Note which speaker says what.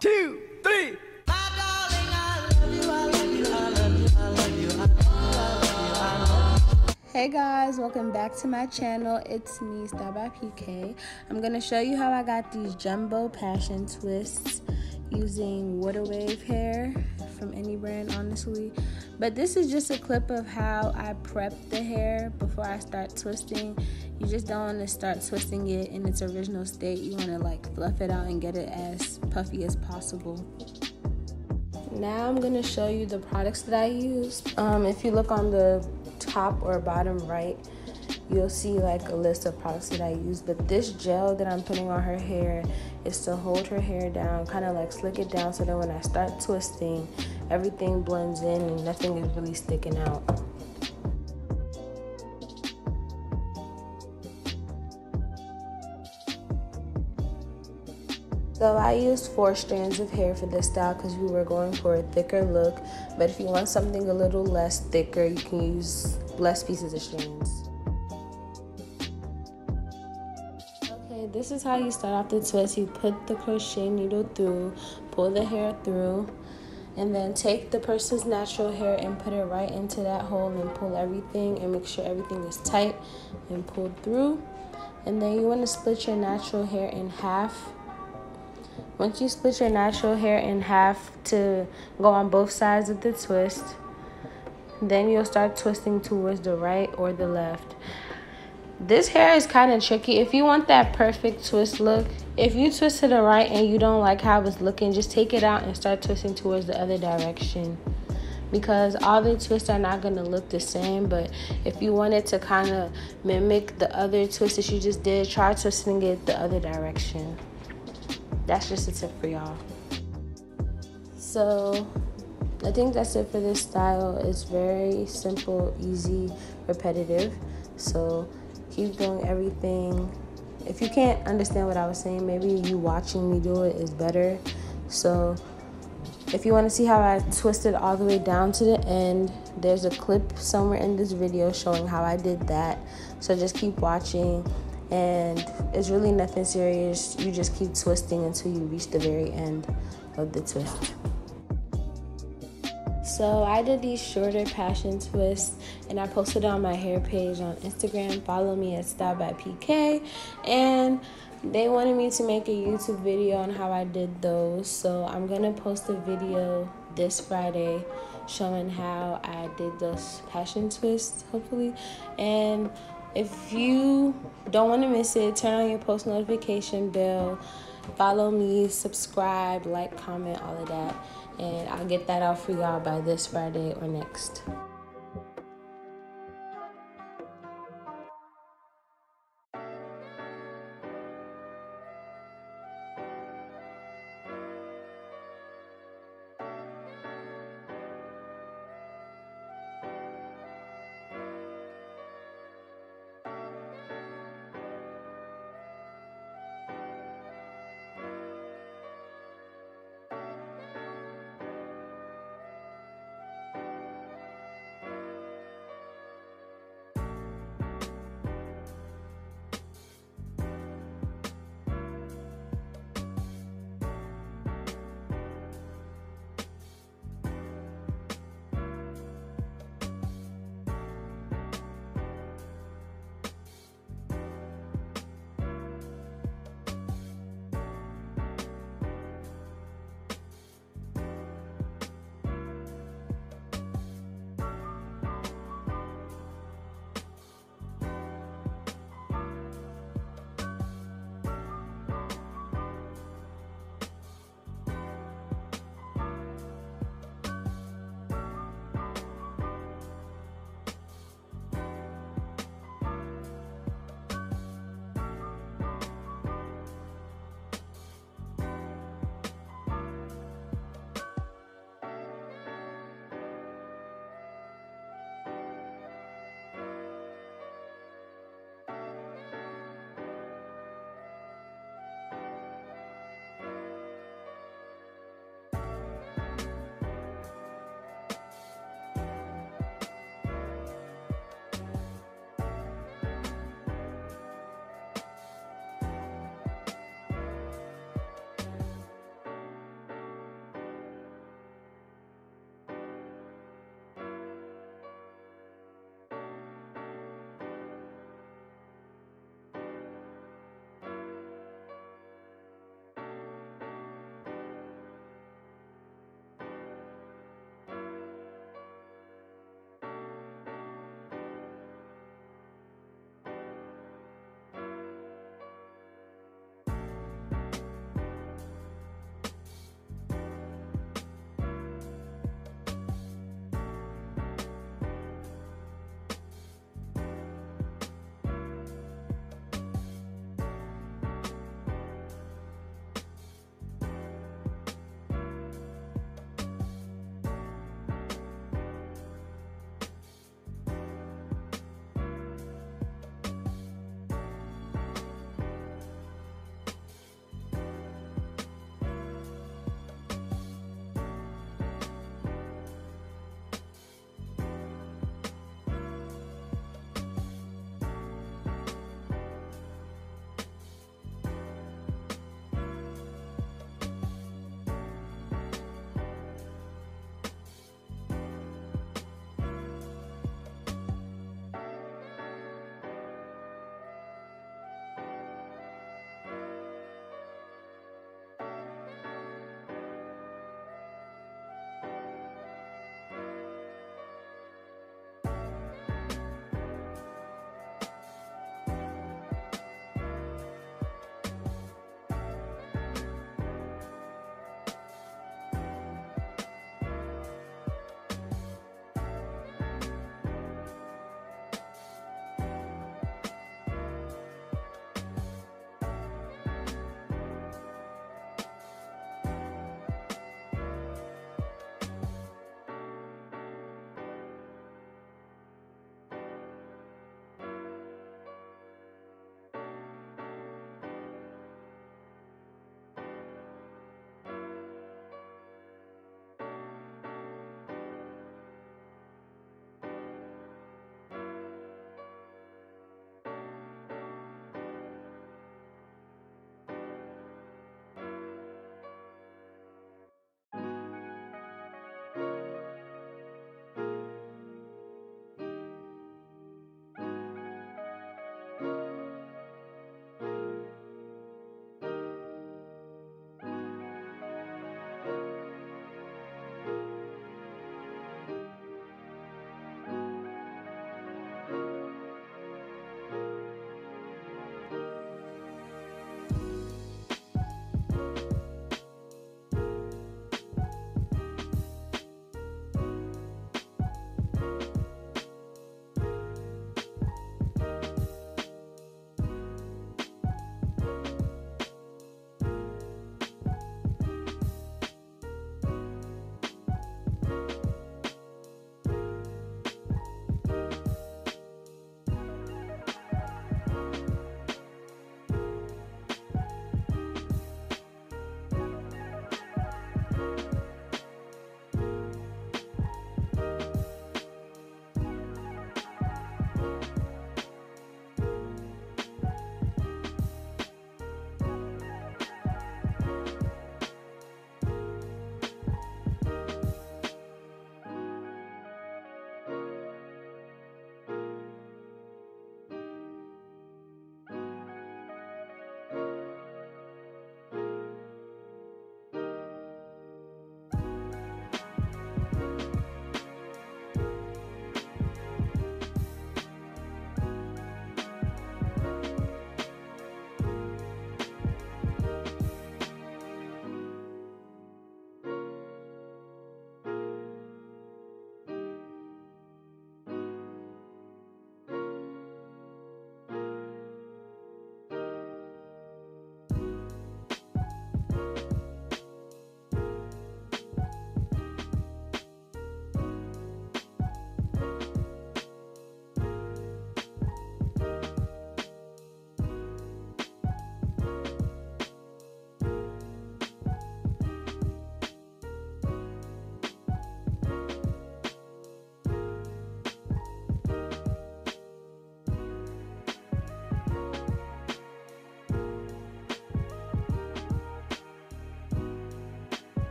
Speaker 1: 2, 3.
Speaker 2: Hey guys, welcome back to my channel. It's me, Styledbypk. I'm going to show you how I got these jumbo passion twists using waterwave hair from any brand, honestly. But this is just a clip of how I prep the hair before I start twisting. You just don't want to start twisting it in its original state. You want to like fluff it out and get it as puffy as possible. Now I'm going to show you the products that I use. If you look on the top or bottom right, you'll see like a list of products that I use, but this gel that I'm putting on her hair is to hold her hair down, kind of like slick it down so that when I start twisting, everything blends in and nothing is really sticking out. So I used 4 strands of hair for this style because we were going for a thicker look, but if you want something a little less thicker, you can use less pieces of strands. Okay, this is how you start off the twist. You put the crochet needle through, pull the hair through, and then take the person's natural hair and put it right into that hole and pull everything and make sure everything is tight and pulled through. And then you want to split your natural hair in half. Once you split your natural hair in half to go on both sides of the twist, then you'll start twisting towards the right or the left. This hair is kind of tricky. If you want that perfect twist look, if you twist to the right and you don't like how it's looking, just take it out and start twisting towards the other direction. Because all the twists are not going to look the same, but if you wanted to kind of mimic the other twist that you just did, try twisting it the other direction. That's just a tip for y'all. So I think that's it for this style. It's very simple, easy, repetitive. So keep doing everything. If you can't understand what I was saying, maybe you watching me do it is better. So if you want to see how I twisted all the way down to the end, there's a clip somewhere in this video showing how I did that. So just keep watching. And it's really nothing serious. You just keep twisting until you reach the very end of the twist. So I did these shorter passion twists and I posted it on my hair page on Instagram. Follow me at Styledbypk. And they wanted me to make a YouTube video on how I did those. So I'm gonna post a video this Friday showing how I did those passion twists, hopefully. And if you don't want to miss it, turn on your post notification bell, follow me, subscribe, like, comment, all of that. And I'll get that out for y'all by this Friday or next.